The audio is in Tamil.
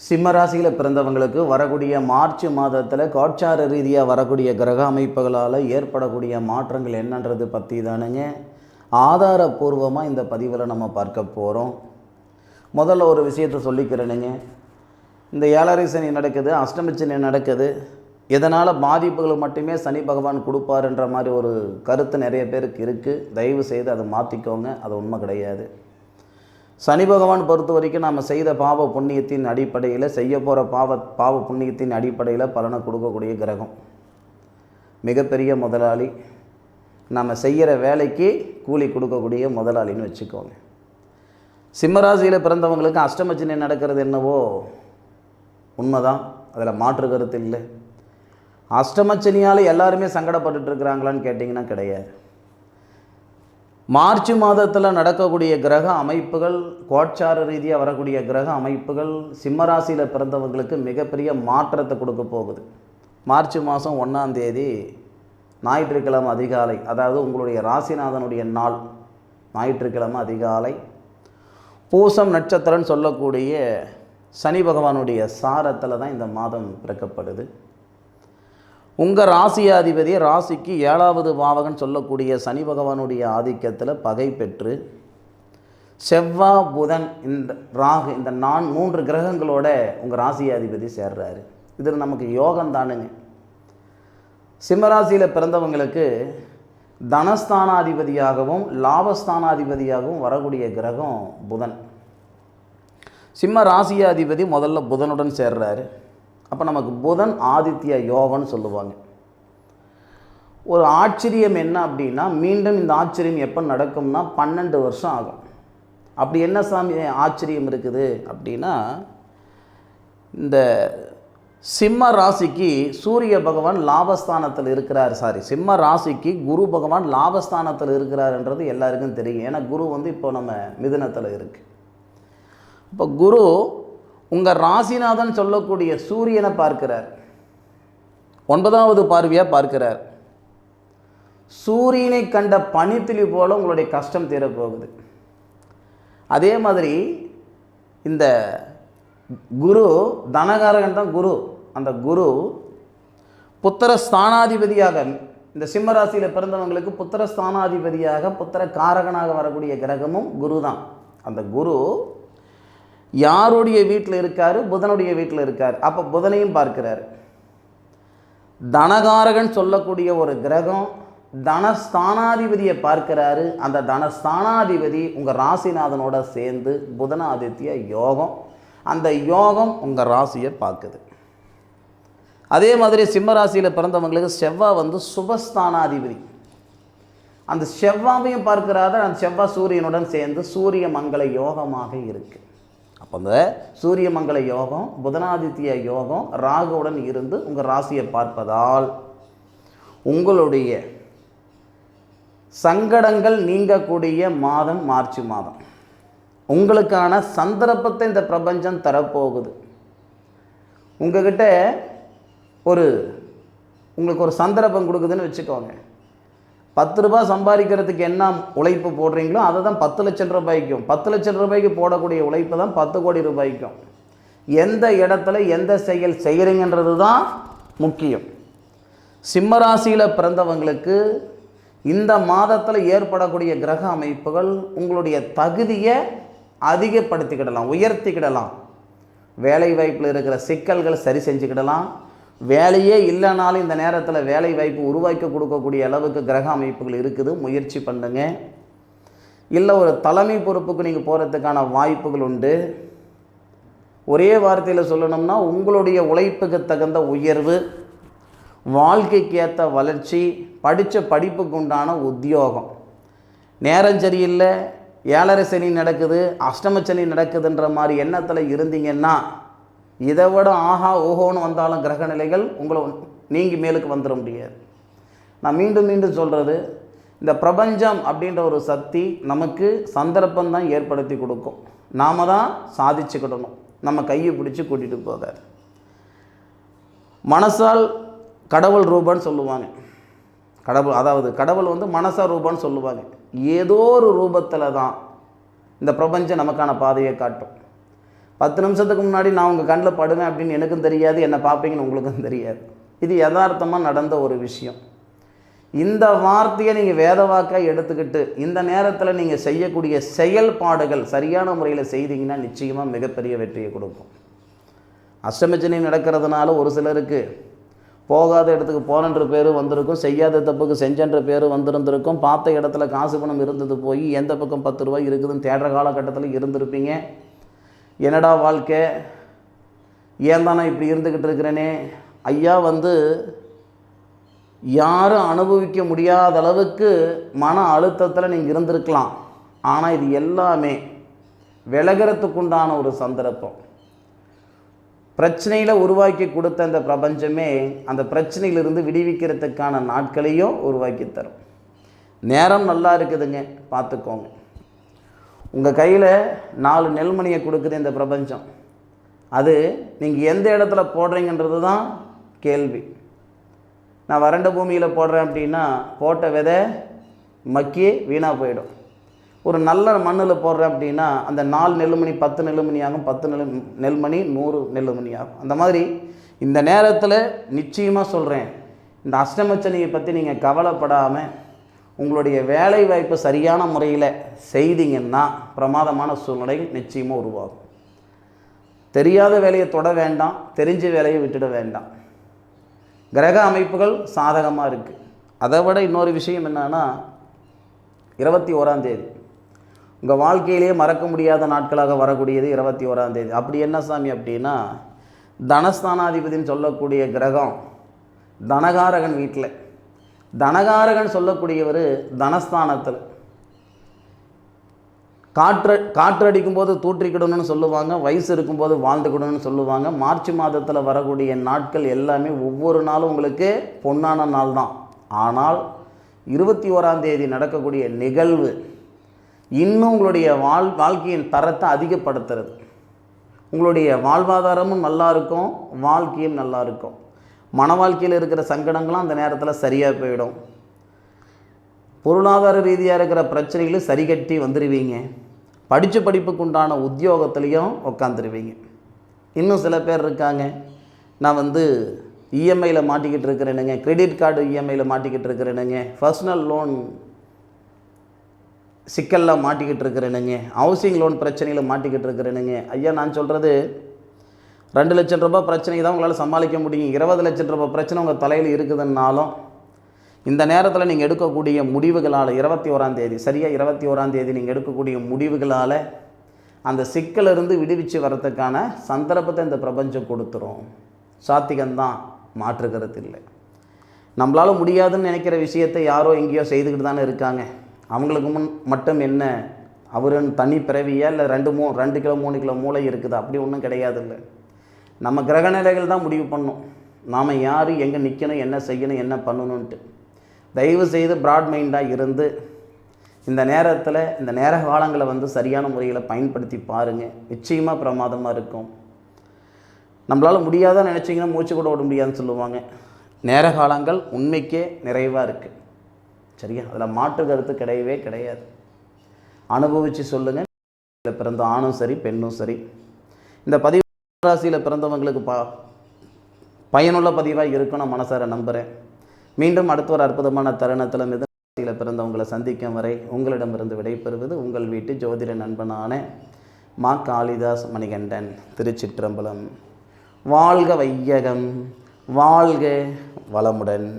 சிம்ம ராசியில் பிறந்தவங்களுக்கு வரக்கூடிய மார்ச் மாதத்தில் கோட்சார ரீதியாக வரக்கூடிய கிரக அமைப்புகளால் ஏற்படக்கூடிய மாற்றங்கள் என்னன்றது பற்றி தானுங்க ஆதாரபூர்வமாக இந்த பதிவில் நம்ம பார்க்க போகிறோம். முதல்ல ஒரு விஷயத்தை சொல்லிக்கிறேனுங்க. இந்த ஏழரை சனி நடக்குது, அஷ்டம சனி நடக்குது. இதனால் பாதிப்புகள் மட்டுமே சனி பகவான் கொடுப்பாருன்ற மாதிரி ஒரு கருத்து நிறைய பேருக்கு இருக்குது. தயவு செய்து அதை மாற்றிக்கோங்க. அது உண்மை கிடையாது. சனி பகவான் பொறுத்த வரைக்கும் நம்ம செய்த பாவ புண்ணியத்தின் அடிப்படையில், செய்ய போகிற பாவ புண்ணியத்தின் அடிப்படையில் பலனை கொடுக்கக்கூடிய கிரகம். மிகப்பெரிய முதலாளி. நம்ம செய்கிற வேலைக்கு கூலி கொடுக்கக்கூடிய முதலாளின்னு வச்சுக்கோங்க. சிம்மராசியில் பிறந்தவங்களுக்கு அஷ்டமச்சனி நடக்கிறது என்னவோ உண்மைதான், அதில் மாற்று கருத்து இல்லை. அஷ்டமச்சனியால் எல்லாருமே சங்கடப்பட்டுட்டு இருக்கிறாங்களான்னு கேட்டிங்கன்னா கிடையாது. மார்ச் மாதத்தில் நடக்கக்கூடிய கிரக அமைப்புகள், கோட்சார ரீதியாக வரக்கூடிய கிரக அமைப்புகள் சிம்மராசியில் பிறந்தவங்களுக்கு மிகப்பெரிய மாற்றத்தை கொடுக்க போகுது. மார்ச் மாதம் 1ஆம் தேதி ஞாயிற்றுக்கிழமை அதிகாலை, அதாவது உங்களுடைய ராசிநாதனுடைய நாள் ஞாயிற்றுக்கிழமை அதிகாலை, பூசம் நட்சத்திரம்னு சொல்லக்கூடிய சனி பகவானுடைய சாரத்தில் தான் இந்த மாதம் பிறக்கப்படுது. உங்கள் ராசியாதிபதி ராசிக்கு 7வது பாவகன் சொல்லக்கூடிய சனி பகவானுடைய ஆதிக்கத்தில் பகை பெற்று செவ்வாய் புதன் இந்த ராகு இந்த 3 கிரகங்களோட உங்கள் ராசியாதிபதி சேர்றாரு. இது நமக்கு யோகம் தானுங்க. சிம்மராசியில் பிறந்தவங்களுக்கு தனஸ்தானாதிபதியாகவும் லாபஸ்தானாதிபதியாகவும் வரக்கூடிய கிரகம் புதன். சிம்ம ராசியாதிபதி முதல்ல புதனுடன் சேர்றாரு. அப்போ நமக்கு புதன் ஆதித்ய யோகம்னு சொல்லுவாங்க. ஒரு ஆச்சரியம் என்ன அப்படின்னா, மீண்டும் இந்த ஆச்சரியம் எப்போ நடக்கும்னா 12 வருஷம் ஆகும். அப்படி என்ன சாமி ஆச்சரியம் இருக்குது அப்படின்னா, இந்த சிம்ம ராசிக்கு சூரிய பகவான் லாபஸ்தானத்தில் இருக்கிறார். சிம்ம ராசிக்கு குரு பகவான் லாபஸ்தானத்தில் இருக்கிறார்ன்றது எல்லாருக்கும் தெரியும். ஏன்னா குரு இப்போ நம்ம மிதுனத்தில் இருக்குது. இப்போ குரு உங்கள் ராசிநாதன் சொல்லக்கூடிய சூரியனை பார்க்கிறார். 9வது பார்வையாக பார்க்கிறார். சூரியனை கண்ட பனித்துளி போல உங்களுடைய கஷ்டம் தீரப்போகுது. அதே மாதிரி இந்த குரு தனகாரகன் தான் குரு. அந்த குரு புத்திர ஸ்தானாதிபதியாக, இந்த சிம்மராசியில் பிறந்தவங்களுக்கு புத்திர ஸ்தானாதிபதியாக, புத்திர காரகனாக வரக்கூடிய கிரகமும் குரு தான். அந்த குரு யாருடைய வீட்டில் இருக்கார்? புதனுடைய வீட்டில் இருக்கார். அப்போ புதனையும் பார்க்கிறார். தனகாரகன் சொல்லக்கூடிய ஒரு கிரகம் தனஸ்தானாதிபதியை பார்க்கிறாரு. அந்த தனஸ்தானாதிபதி உங்கள் ராசிநாதனோட சேர்ந்து புதனாதித்ய யோகம். அந்த யோகம் உங்கள் ராசியை பார்க்குது. அதே மாதிரி சிம்மராசியில் பிறந்தவங்களுக்கு செவ்வாய் சுபஸ்தானாதிபதி. அந்த செவ்வாவையும் பார்க்கிறாரு. அந்த செவ்வாய் சூரியனுடன் சேர்ந்து சூரிய மங்கள யோகமாக இருக்குது. அப்போ அந்த சூரிய மங்கள யோகம், புதனாதித்ய யோகம் ராகுவுடன் இருந்து உங்கள் ராசியை பார்ப்பதால் உங்களுடைய சங்கடங்கள் நீங்கக்கூடிய மாதம் மார்ச் மாதம். உங்களுக்கான சந்தர்ப்பத்தை இந்த பிரபஞ்சம் தரப்போகுது. உங்ககிட்ட உங்களுக்கு ஒரு சந்தர்ப்பம் கொடுக்குதுன்னு வச்சுக்கோங்க. 10 ரூபாய் சம்பாதிக்கிறதுக்கு என்ன உழைப்பு போடுறீங்களோ அதை தான் 10 லட்சம் ரூபாய்க்கும், 10 லட்சம் ரூபாய்க்கு போடக்கூடிய உழைப்பு தான் 10 கோடி ரூபாய்க்கும். எந்த இடத்துல எந்த செயல் செய்கிறீங்கன்றது தான் முக்கியம். சிம்மராசியில் பிறந்தவங்களுக்கு இந்த மாதத்தில் ஏற்படக்கூடிய கிரக அமைப்புகள் உங்களுடைய தகுதியை அதிகப்படுத்திக்கிடலாம், உயர்த்திக்கிடலாம். வேலை வாய்ப்பில் இருக்கிற சிக்கல்கள் சரி செஞ்சுக்கிடலாம். வேலையே இல்லைனாலும் இந்த நேரத்தில் வேலை வாய்ப்பு உருவாக்கி கொடுக்கக்கூடிய அளவுக்கு கிரக அமைப்புகள் இருக்குது. முயற்சி பண்ணுங்க. இல்லை ஒரு தலைமை பொறுப்புக்கு நீங்கள் போகிறதுக்கான வாய்ப்புகள் உண்டு. ஒரே வார்த்தையில் சொல்லணும்னா, உங்களுடைய உழைப்புக்கு தகுந்த உயர்வு, வாழ்க்கைக்கு ஏற்ற வளர்ச்சி, படித்த படிப்புக்கு உண்டான உத்தியோகம். நேரம் சரியில்லை, ஏழரை சனி நடக்குது, அஷ்டம சனி நடக்குதுன்ற மாதிரி எண்ணத்தில் இருந்தீங்கன்னா, இதை விட ஆஹா ஓஹோன்னு வந்தாலும் கிரக நிலைகள் உங்களை நீங்கி மேலுக்கு வந்துட முடியாது. நான் மீண்டும் மீண்டும் சொல்கிறது, இந்த பிரபஞ்சம் அப்படின்ற ஒரு சக்தி நமக்கு சந்தர்ப்பம்தான் ஏற்படுத்தி கொடுக்கும். நாம் தான் சாதிச்சுக்கிடணும். நம்ம கையை பிடிச்சி கூட்டிகிட்டு போகாது. மனசால் கடவுள் ரூபன்னு சொல்லுவாங்க. கடவுள் மனசா ரூபன்னு சொல்லுவாங்க. ஏதோ ஒரு ரூபத்தில் தான் இந்த பிரபஞ்சம் நமக்கான பாதையை காட்டும். 10 நிமிஷத்துக்கு முன்னாடி நான் உங்கள் கண்ணில் படுவேன் அப்படின்னு எனக்கும் தெரியாது, என்னை பார்ப்பீங்கன்னு உங்களுக்கும் தெரியாது. இது யதார்த்தமாக நடந்த ஒரு விஷயம். இந்த வார்த்தையை நீங்கள் வேத வாக்காக எடுத்துக்கிட்டு இந்த நேரத்தில் நீங்கள் செய்யக்கூடிய செயல்பாடுகள் சரியான முறையில் செய்தீங்கன்னா நிச்சயமாக மிகப்பெரிய வெற்றியை கொடுக்கும். அஷ்டமச்சனி நடக்கிறதுனால ஒரு சிலருக்கு போகாத இடத்துக்கு போனன்ற பேர் வந்திருக்கும், செய்யாத தப்புக்கு செஞ்சன்ற பேர் வந்திருந்திருக்கும், பார்த்த இடத்துல காசு பணம் இருந்தது போய் எந்த பக்கம் 10 ரூபாய் இருக்குதுன்னு தேடுற காலகட்டத்தில் இருந்திருப்பீங்க. என்னடா வாழ்க்கை, ஏன் தானே இப்படி இருந்துக்கிட்டு இருக்கிறேனே. ஐயா யாரும் அனுபவிக்க முடியாத அளவுக்கு மன அழுத்தத்தில் நீங்கள் இருந்திருக்கலாம். ஆனால் இது எல்லாமே விலகிறதுக்குண்டான ஒரு சந்தர்ப்பம். பிரச்சனையில் உருவாக்கி கொடுத்த அந்த பிரபஞ்சமே அந்த பிரச்சனையிலிருந்து விடுவிக்கிறதுக்கான நாட்களையும் உருவாக்கி தரும். நேரம் நல்லா இருக்குதுங்க, பார்த்துக்கோங்க. உங்கள் கையில் 4 நெல்மணியை கொடுக்குது இந்த பிரபஞ்சம். அது நீங்கள் எந்த இடத்துல போடுறீங்கன்றது தான் கேள்வி. நான் வறண்ட பூமியில் போடுறேன் அப்படின்னா போட்ட விதை மக்கி வீணாக போயிடும். ஒரு நல்ல மண்ணில் போடுறேன் அப்படின்னா அந்த 4 நெல்மணி 10 நெல்மணி ஆகும், 10 நெல்மணி 100 நெல்மணி ஆகும். அந்த மாதிரி இந்த நேரத்தில் நிச்சயமாக சொல்கிறேன், இந்த அஷ்டமச்சனியை பற்றி நீங்கள் கவலைப்படாமல் உங்களுடைய வேலை வாய்ப்பை சரியான முறையில் செய்தீங்கன்னா பிரமாதமான சூழ்நிலைகள் நிச்சயமாக உருவாகும். தெரியாத வேலையை தொட வேண்டாம், தெரிஞ்ச வேலையை விட்டுட வேண்டாம். கிரக அமைப்புகள் சாதகமாக இருக்குது. அதை விட இன்னொரு விஷயம் என்னன்னா, 21ஆம் தேதி உங்கள் வாழ்க்கையிலேயே மறக்க முடியாத நாட்களாக வரக்கூடியது 21ஆம் தேதி. அப்படி என்ன சாமி அப்படின்னா, தனஸ்தானாதிபதினு சொல்லக்கூடிய கிரகம் தனகாரகன் வீட்டில், தனகாரகன் சொல்லக்கூடியவர் தனஸ்தானத்தில். காற்றடிக்கும்போது தூற்றிக்கிடணும்னு சொல்லுவாங்க, வயசு இருக்கும்போது வாழ்ந்துக்கிடணும்னு சொல்லுவாங்க. மார்ச் மாதத்தில் வரக்கூடிய நாட்கள் எல்லாமே ஒவ்வொரு நாளும் உங்களுக்கு பொன்னான நாள் தான். ஆனால் 21ஆம் தேதி நடக்கக்கூடிய நிகழ்வு இன்னும் உங்களுடைய வாழ்க்கையின் தரத்தை அதிகப்படுத்துறது. உங்களுடைய வாழ்வாதாரமும் நல்லா இருக்கும், வாழ்க்கையும் நல்லா இருக்கும். மன வாழ்க்கையில் இருக்கிற சங்கடங்களும் அந்த நேரத்தில் சரியாக போயிடும். பொருளாதார ரீதியாக இருக்கிற பிரச்சனைகளும் சரி கட்டி வந்துடுவீங்க. படித்த படிப்புக்கு உண்டான உத்தியோகத்துலேயும் உட்காந்துருவீங்க. இன்னும் சில பேர் இருக்காங்க, நான் இஎம்ஐயில் மாட்டிக்கிட்டு இருக்கிறேனுங்க, கிரெடிட் கார்டு இஎம்ஐயில் மாட்டிக்கிட்டு இருக்கிறேனுங்க, பர்சனல் லோன் சிக்கலில் மாட்டிக்கிட்டு இருக்கிறேனுங்க, ஹவுசிங் லோன் பிரச்சனையில் மாட்டிக்கிட்டு இருக்கிறேனுங்க. ஐயா, நான் சொல்கிறது 2 லட்சம் ரூபாய் பிரச்சனை தான் உங்களால் சமாளிக்க முடியும். 20 லட்சம் ரூபாய் பிரச்சனை உங்கள் தலையில் இருக்குதுன்னாலும் இந்த நேரத்தில் நீங்கள் எடுக்கக்கூடிய முடிவுகளால் 21ஆம் தேதி சரியாக 21ஆம் தேதி நீங்கள் எடுக்கக்கூடிய முடிவுகளால் அந்த சிக்கலிருந்து விடுவிச்சு வர்றதுக்கான சந்தர்ப்பத்தை இந்த பிரபஞ்சம் கொடுத்துரும். சாத்திகம்தான், மாற்றுக்கிறது இல்லை. நம்மளால் முடியாதுன்னு நினைக்கிற விஷயத்தை யாரோ எங்கேயோ செய்துக்கிட்டு தானே இருக்காங்க. அவங்களுக்கு மட்டும் என்ன, அவருன்னு தனி பிறவியா இல்லை 2 கிலோ 3 கிலோ மூளை இருக்குது? அப்படி ஒன்றும் கிடையாது. இல்லை, நம்ம கிரகநிலைகள் தான் முடிவு பண்ணணும் நாம் யார், எங்கே நிற்கணும், என்ன செய்யணும், என்ன பண்ணணுன்ட்டு. தயவு செய்து ப்ராட் மைண்டாக இருந்து இந்த நேரத்தில் இந்த நேர காலங்களை சரியான முறையில் பயன்படுத்தி பாருங்கள். நிச்சயமாக பிரமாதமாக இருக்கும். நம்மளால் முடியாதான் நினச்சிங்கன்னா மூச்சு கூட விட முடியாதுன்னு சொல்லுவாங்க. நேர காலங்கள் உண்மைக்கே நிறைவாக இருக்குது. சரியா? அதில் மாற்று கருத்து கிடையவே கிடையாது. அனுபவித்து சொல்லுங்கள். பிறந்த ஆணும் சரி பெண்ணும் சரி, இந்த பதிவு ராசியில் பிறந்தவங்களுக்கு பயனுள்ள பதிவாக இருக்கும் நான் மனசார நம்புகிறேன். மீண்டும் அடுத்த ஒரு அற்புதமான தருணத்தில் மிதுன ராசியில் பிறந்தவங்களை சந்திக்கும் வரை உங்களிடமிருந்து விடைபெறுவது உங்கள் வீட்டு ஜோதிட நண்பனான மா காளிதாஸ் மணிகண்டன். திருச்சிற்றம்பலம். வாழ்க வையகம், வாழ்க வளமுடன்.